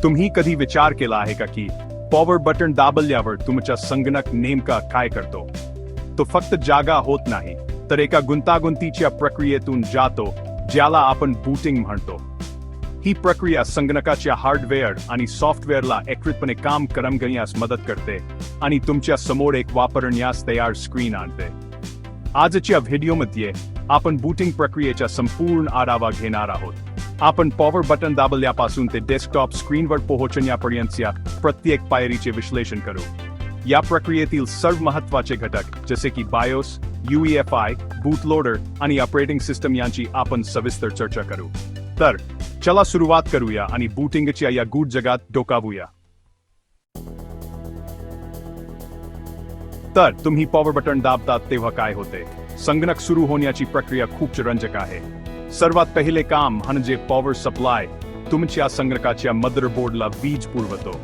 तुम्ही कधी विचार केला आहे का की पॉवर बटन दाबल्यावर तुमचा संगणक नेमका काय करतो? तो फक्त जागा होत नाही, तर एका गुंतागुंतीच्या प्रक्रियेतून जातो ज्याला आपण बूटिंग म्हणतो. ही प्रक्रिया संगणकाच्या हार्डवेअर आणि सॉफ्टवेअरला एकत्रितपणे काम करण्यास मदत करते आणि तुमच्या समोर एक वापरण्यास तयार स्क्रीन आणते. आजच्या व्हिडिओमध्ये आपण बूटिंग प्रक्रियेचा संपूर्ण आढावा घेणार आहोत. आपण पॉवर बटन दाबल्यापासून ते डेस्कटॉप स्क्रीनवर पोहोचण्यापर्यंतच्या प्रत्येक पायरीचे विश्लेषण करू. या प्रक्रियेतील सर्व महत्त्वाचे घटक जसे की बायोस, UEFI, बूट लोडर आणि ऑपरेटिंग सिस्टम यांची आपण सविस्तर चर्चा करू. तर चला सुरुवात करूया आणि बूटिंगच्या या गूढ जगात डोकावूया. तर तुम्ही पॉवर बटन दाबतात तेव्हा काय होते? संगणक सुरू होण्याची प्रक्रिया खूप रंजक आहे. सर्वात पहिले काम म्हणजे पॉवर सप्लाय. तुमच्या संगणकाच्या मदरबोर्डला वीज पुरवतो.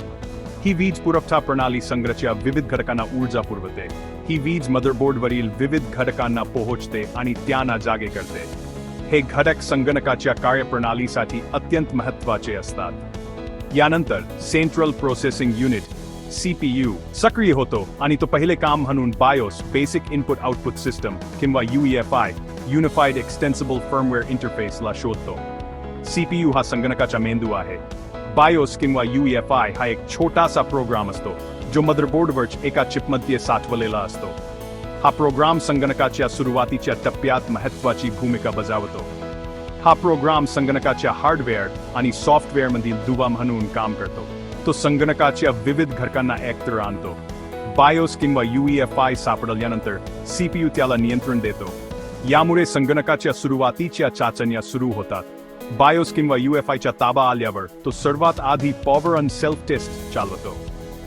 ही वीज पुरवठा प्रणाली संगणकाच्या विविध घटकांना ऊर्जा पुरवते. ही वीज मदरबोर्डवरील विविध घटकांना पोहोचते आणि त्यांना जागे करते. हे घटक संगणकाच्या कार्यप्रणालीसाठी अत्यंत महत्त्वाचे असतात. यानंतर सेंट्रल प्रोसेसिंग युनिट CPU सक्रिय होतो आणि तो पहिले काम म्हणून BIOS basic input output system किंवा UEFI युनिफाईड एक्सटेन्सिबल फर्मवेअर इंटरफेसला शोधतो. CPU हा संगणकाचा मेंदू आहे. बायोस किंवा UEFI हा एक छोटासा प्रोग्राम असतो जो मदरबोर्डवर एका चिपमध्ये साठवलेला असतो. हा प्रोग्राम संगणकाच्या सुरुवातीच्या टप्प्यात महत्त्वाची भूमिका बजावतो. हा प्रोग्राम संगणकाच्या हार्डवेअर आणि सॉफ्टवेअरमधील दुवा म्हणून काम करतो. तो संगणकाच्या विविध घटकांना एकत्र आणतो. बायोस किंवा UEFI सापडल्यानंतर CPU त्याला नियंत्रण देतो. यामुळे संगणकाच्या सुरुवातीच्या चाचण्या सुरू होतात. बायोस किंवा UEFIच्या ताबा आल्यावर तो सर्वात आधी पॉवर अँड सेल्फ टेस्ट चालवतो.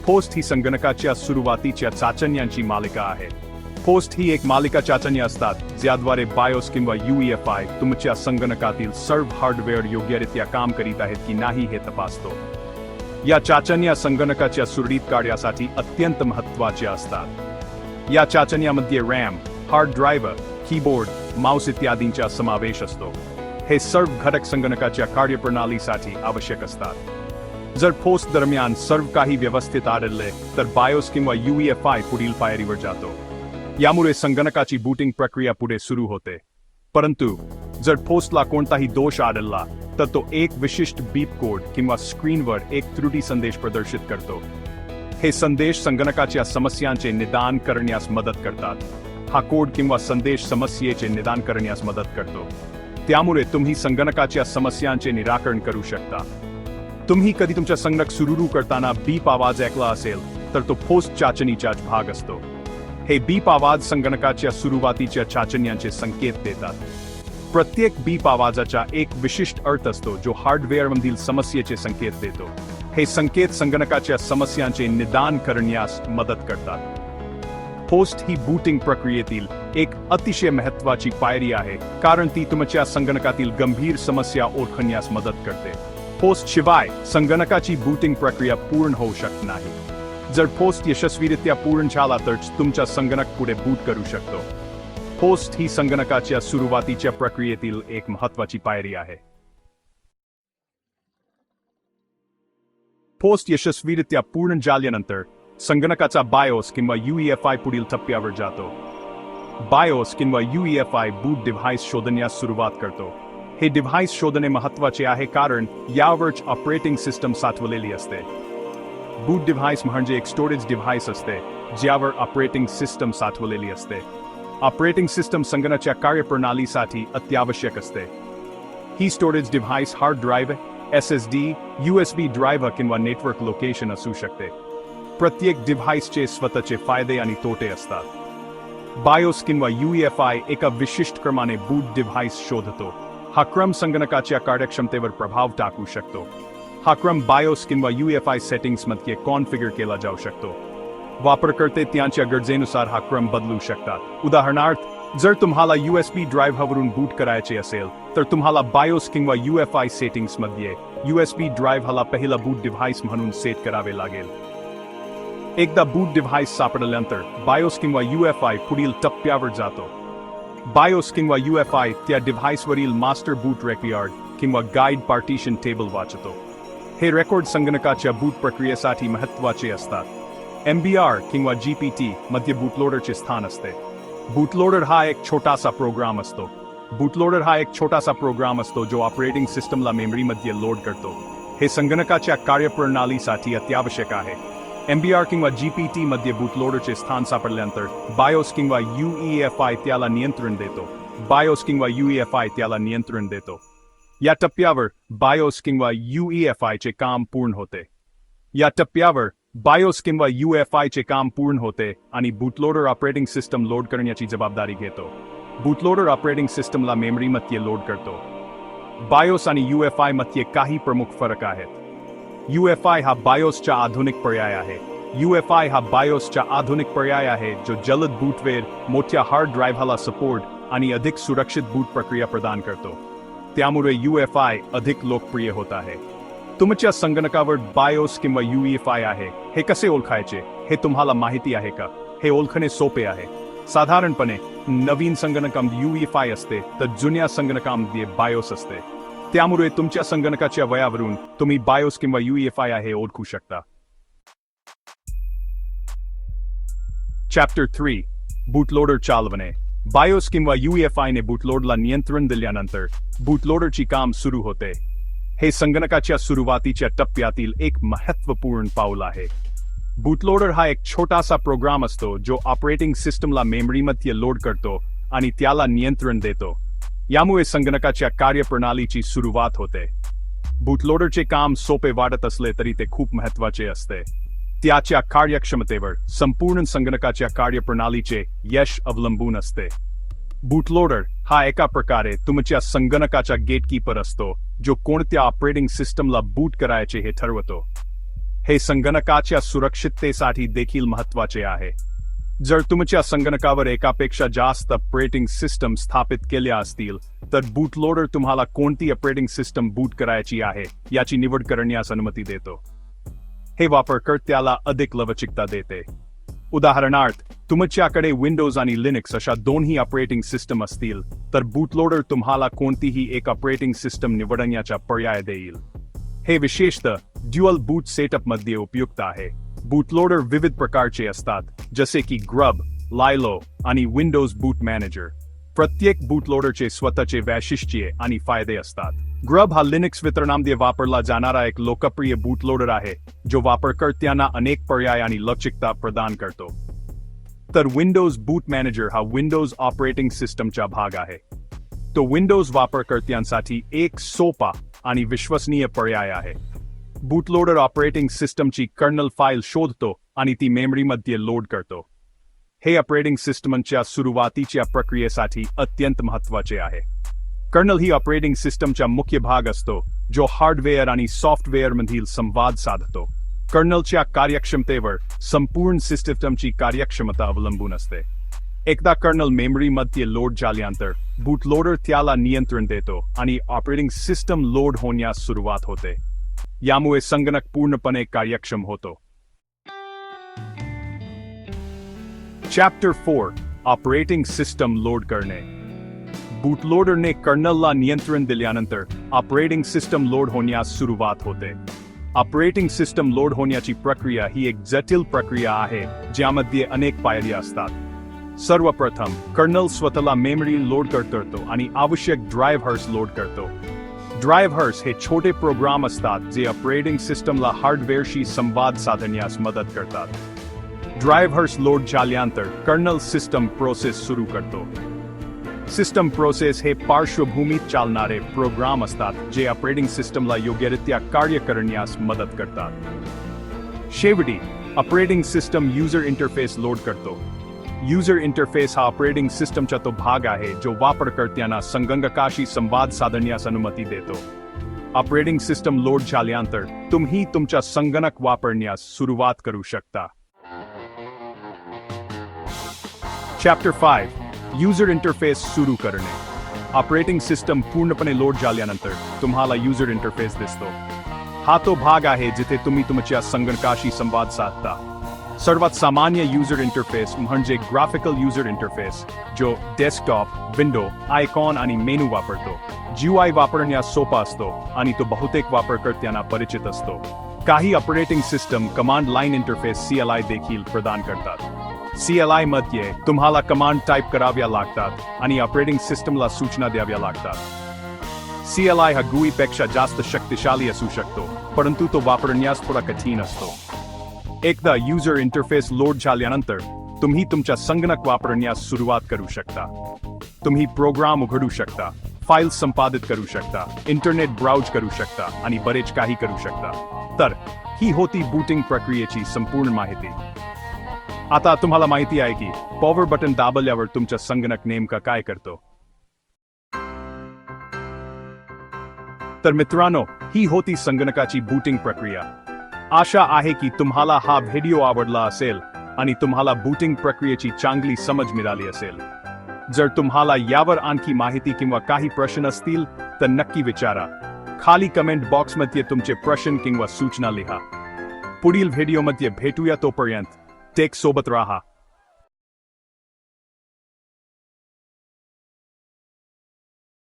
पोस्ट ही संगणकाच्या सुरुवातीच्या चाचण्यांची मालिका आहे. पोस्ट ही एक मालिका चाचण्या असतात ज्याद्वारे बायोस किंवा UEFI तुमच्या संगणकातील सर्व हार्डवेअर योग्यरित्या काम करीत आहेत की नाही हे तपासतो. या चाचण्या संगणकाच्या सुरळीत कार्यासाठी अत्यंत महत्त्वाच्या असतात. या चाचण्यामध्ये RAM, hard driver, keyboard, mouse इत्यादींचा समावेश असतो. हे सर्व घटक संगणकाच्या कार्यप्रणालीसाठी आवश्यक असतात. जर पोस्ट दरम्यान सर्व काही व्यवस्थित आढळले तर बायोस किंवा UEFI पुढील पायरीवर जातो. यामुळे संगणकाची बूटिंग प्रक्रिया पुढे सुरू होते. परंतु जर पोस्टला कोणताही दोष आढळला तर तो एक विशिष्ट बीप कोड किंवा स्क्रीनवर एक त्रुटी संदेश प्रदर्शित करतो. हे संदेश संगणकाच्या समस्यांचे निदान करण्यास मदत करतात. हा कोड किंवा संदेश समस्येचे निदान करण्यास मदत करतो. त्यामुळे तुम्ही संगणकाच्या समस्यांचे निराकरण करू शकता. तुम्ही कधी तुमच्या संगणक सुरू करताना बीप आवाज ऐकला असेल तर तो पोस्ट चाचणीचाच भाग असतो. हे बीप आवाज संगणकाच्या सुरुवातीच्या चाचण्यांचे संकेत देतात. प्रत्येक बीप आवाजाचा एक विशिष्ट अर्थ असतो जो हार्डवेअरमधील समस्येचे संकेत देतो. हे संकेत संगणकाच्या समस्यांचे निदान करण्यास मदत करतात. पोस्ट ही बूटिंग प्रक्रियेतील एक अतिशय महत्त्वाची पायरी आहे कारण ती तुमच्या संगणकातील गंभीर समस्या ओळखण्यास मदत करते. पोस्ट शिवाय संगणकाची बूटिंग प्रक्रिया पूर्ण होऊ शकत नाही. जर पोस्ट यशस्वीरित्या पूर्ण झाला तर तुमचा संगणक पुढे बूट करू शकतो. पोस्ट ही संगणकाच्या सुरुवातीच्या प्रक्रियेतील एक महत्त्वाची पायरी आहे. पोस्ट यशस्वीरित्या पूर्ण झाल्यानंतर संगणकाचा बायोस किंवा UEFI पुढील टप्प्यावर जातो. बायोस किंवा UEFI बूट डिव्हाइस शोधण्यास सुरुवात करतो. हे डिव्हाइस शोधणे महत्त्वाचे आहे कारण यावर ऑपरेटिंग सिस्टम साठवलेली असते. बूट डिव्हाइस म्हणजे एक स्टोरेज डिव्हाइस असते ज्यावर ऑपरेटिंग सिस्टम साठवलेली असते. ऑपरेटिंग सिस्टम संगणकाच्या कार्यप्रणालीसाठी अत्यावश्यक असते. ही storage device hard drive, SSD, USB drive किंवा नेटवर्क लोकेशन असू शकते. प्रत्येक डिव्हाइसचे स्वतःचे फायदे आणि तोटे असतात. बायोस किंवा UEFI एका विशिष्ट क्रमाने बूट डिव्हाइस शोधतो. हा क्रम संगणकाच्या कार्यक्षमतेवर प्रभाव टाकू शकतो. हा क्रम बायोस किंवा UEFI सेटिंग्समध्ये कॉन्फिगर केला जाऊ शकतो. वापरकर्ते त्यांच्या गरजेनुसार हा क्रम बदलू शकतात. उदाहरणार्थ, जर तुम्हाला USB ड्राइव्हवरून बूट करायचे असेल तर तुम्हाला बायोस किंवा UEFI सेटिंग्समध्ये USB ड्राइव्हला पहिला बूट डिव्हाइस म्हणून सेट करावे लागेल. एकदा बूट डिव्हाइस सापडल्यानंतर बायोस किंवा UEFI पुढील टप्प्यावर जातो. बायोस किंवा UEFI त्या डिव्हाइसवरील मास्टर बूट रेकॉर्ड किंवा गाईड पार्टिशन टेबल वाचतो. हे रेकॉर्ड संगणकाच्या बूट प्रक्रियेसाठी महत्त्वाचे असतात. MBR किंवा GPT मध्ये बूटलोडरचे स्थान असते. बूटलोडर हा एक छोटासा प्रोग्राम असतो. बूटलोडर हा एक छोटासा प्रोग्राम असतो जो ऑपरेटिंग सिस्टमला मेमरीमध्ये लोड करतो. हे संगणकाच्या कार्यप्रणालीसाठी अत्यावश्यक आहे. MBR किंवा GPT मध्ये बूटलोडरचे स्थान सापडल्यानंतर BIOS किंवा UEFI त्याला नियंत्रण देतो. BIOS किंवा UEFI त्याला नियंत्रण देतो. या टप्प्यावर BIOS किंवा UEFI चे काम पूर्ण होते. या टप्प्यावर BIOS किंवा UEFI चे काम पूर्ण होते आणि बूटलोडर ऑपरेटिंग सिस्टम लोड करण्याची जबाबदारी घेतो. बूटलोडर ऑपरेटिंग सिस्टमला मेमरीमध्ये लोड करतो. BIOS आणि UEFI मध्ये काही प्रमुख फरक आहेत. UEFI हा BIOSचा आधुनिक पर्याय आहे. UEFI हा BIOSचा आधुनिक पर्याय आहे जो जलद बूटवेअर, मोठ्या हार्ड ड्राईव्हला सपोर्ट आणि अधिक सुरक्षित बूट प्रक्रिया प्रदान करतो. त्यामुळे UEFI अधिक लोकप्रिय होत आहे. तुमच्या संगणकावर BIOS किंवा UEFI आहे हे कसे ओळखायचे हे तुम्हाला माहिती आहे का? हे ओळखणे सोपे आहे. साधारणपणे नवीन संगणकामध्ये UEFI असते तर जुन्या संगणकामध्ये BIOS असते. त्यामुळे तुमच्या संगणकाच्या वयावरून तुम्ही BIOS किंवा UEFI आहे ओळखू शकता. चॅप्टर 3 बूटलोडर चालवणे. BIOS किंवा UEFI ने बूटलोडरला नियंत्रण दिल्यानंतर बूटलोडरची काम सुरू होते. हे संगणकाच्या सुरुवातीच्या टप्प्यातील एक महत्त्वपूर्ण पाऊल आहे. बूटलोडर हा एक छोटासा प्रोग्राम असतो जो ऑपरेटिंग सिस्टमला मेमरीमध्ये लोड करतो आणि त्याला नियंत्रण देतो. यामुळे संगणकाच्या कार्यप्रणालीची सुरुवात होते. बूटलोडरचे काम सोपे वाटत असले तरी ते खूप महत्त्वाचे असते. त्याच्या कार्यक्षमतेवर संपूर्ण संगणकाच्या कार्यप्रणालीचे यश अवलंबून असते. बूटलोडर हा एका प्रकारे तुमच्या संगणकाचा गेटकीपर असतो जो कोणत्या ऑपरेटिंग सिस्टमला बूट करायचे हे ठरवतो. हे संगणकाच्या सुरक्षिततेसाठी देखील महत्त्वाचे आहे. जर तुमच्या संगणकावर एकापेक्षा जास्त ऑपरेटिंग सिस्टम स्थापित केल्या असतील तर बूटलोडर तुम्हाला कोणती ऑपरेटिंग सिस्टम बूट करायची आहे याची निवड करण्यास अनुमती देतो. हे वापरकर्त्याला अधिक लवचिकता देते. उदाहरणार्थ, तुमच्याकडे विंडोज आणि लिनक्स अशा दोन्ही ऑपरेटिंग सिस्टम असतील तर बूटलोडर तुम्हाला कोणतीही एक ऑपरेटिंग सिस्टम निवडण्याचा पर्याय देईल. हे विशेषतः ड्युअल बूट सेटअपमध्ये उपयुक्त आहे. बूटलोडर विविध प्रकारचे असतात जसे की ग्रब, लायलो आणि विंडोज बूट मॅनेजर. प्रत्येक बूटलोडरचे स्वतःचे वैशिष्ट्ये आणि फायदे असतात. ग्रब हा लिनक्स वितरणामध्ये वापरला जाणारा एक लोकप्रिय बूटलोडर आहे जो वापरकर्त्यांना अनेक पर्याय आणि लवचिकता प्रदान करतो. तर विंडोज बूट मॅनेजर हा विंडोज ऑपरेटिंग सिस्टमचा भाग आहे. तो विंडोज वापरकर्त्यांसाठी एक सोपा आणि विश्वसनीय पर्याय आहे. बूटलोडर ऑपरेटिंग सिस्टमची कर्नल फाईल शोधतो आणि ती मेमरीमध्ये लोड करतो. हे ऑपरेटिंग सिस्टमच्या सुरुवातीच्या प्रक्रियेसाठी अत्यंत महत्त्वाचे आहे. कर्नल ही ऑपरेटिंग सिस्टमचा मुख्य भाग असतो जो हार्डवेअर आणि सॉफ्टवेअरमधील संवाद साधतो. कर्नलच्या कार्यक्षमतेवर संपूर्ण सिस्टमची कार्यक्षमता अवलंबून असते. एकदा कर्नल मेमरीमध्ये लोड झाल्यानंतर बूटलोडर त्याला नियंत्रण देतो आणि ऑपरेटिंग सिस्टम लोड होण्यास सुरुवात होते. यामुळे संगणक पूर्णपणे कार्यक्षम होतो. चॅप्टर 4 ऑपरेटिंग सिस्टम लोड करणे. बूटलोडरने कर्नलला नियंत्रण दिल्यानंतर ऑपरेटिंग सिस्टम लोड होण्यास सुरुवात होते. ऑपरेटिंग सिस्टम लोड होण्याची प्रक्रिया ही एक जटिल प्रक्रिया आहे ज्यामध्ये अनेक पायऱ्या असतात. सर्वप्रथम कर्नल स्वतःला मेमरी लोड करतो आणि आवश्यक ड्रायव्हर्स लोड करतो. ड्रायव्हर्स हे छोटे प्रोग्राम असतात जे ऑपरेटिंग सिस्टमला हार्डवेअरशी संवाद साधण्यास मदत करतात. ड्रायव्हर्स लोड झाल्यानंतर कर्नल सिस्टम प्रोसेस सुरू करतो. सिस्टम प्रोसेस हे पार्श्वभूमीत चालणारे प्रोग्राम असतात जे ऑपरेटिंग सिस्टमला योग्यरित्या कार्य करण्यास मदत करतात. शेवटी operating system user interface load करतो. युजर इंटरफेस हा ऑपरेटिंग सिस्टमचा तो भाग आहे जो वापरकर्त्यांना संगणकाशी संवाद साधण्यास अनुमती देतो. ऑपरेटिंग सिस्टम लोड झाल्यानंतर तुम्ही तुमचा संगणक वापरण्यास सुरुवात करू शकता. चॅप्टर 5 युजर इंटरफेस सुरू करणे. ऑपरेटिंग सिस्टम पूर्णपणे लोड झाल्यानंतर तुम्हाला युजर इंटरफेस दिसतो. हा तो भाग आहे जिथे तुम्ही तुमच्या संगणकाशी संवाद साधता. सर्वात सामान्य युजर इंटरफेस म्हणजे ग्राफिकल युजर इंटरफेस जो डेस्कटॉप, विंडो, आयकॉन आणि मेनू वापरतो. GUI वापरण्यास सोपा असतो आणि तो बहुतेक वापरकर्त्यांना परिचित असतो. काही operating system command line interface CLI देखील प्रदान करतात. CLI मध्ये तुम्हाला कमांड टाईप कराव्या लागतात आणि ऑपरेटिंग सिस्टमला सूचना द्याव्या लागतात. CLI हा GUI पेक्षा जास्त शक्तिशाली असू शकतो, परंतु तो वापरण्यास थोडा कठीण असतो. एकदा युजर इंटरफेस लोड झाल्यानंतर तुम्ही तुमच्या संगणक वापरण्यास सुरुवात करू शकता. तुम्ही प्रोग्राम उघडू शकता, फाईल संपादित करू शकता, इंटरनेट ब्राउज करू शकता आणि बरेच काही करू शकता. तर ही होती बूटिंग प्रक्रियेची संपूर्ण माहिती. आता तुम्हाला माहिती आहे की पॉवर बटन दाबल्यावर तुमचा संगणक नेमका काय करतो. तर मित्रांनो, ही होती संगणकाची बूटिंग प्रक्रिया. आशा आहे की तुम्हाला हा व्हिडिओ आवडला असेल आणि तुम्हाला बूटिंग प्रक्रियेची चांगली समज मिळाली असेल. जर तुम्हाला यावर आणखी माहिती किंवा काही प्रश्न असतील तर नक्की विचारा. खाली कमेंट बॉक्समध्ये तुमचे प्रश्न किंवा सूचना लिहा. पुढील व्हिडिओमध्ये भेटूया, तोपर्यंत टेक सोबत राहा.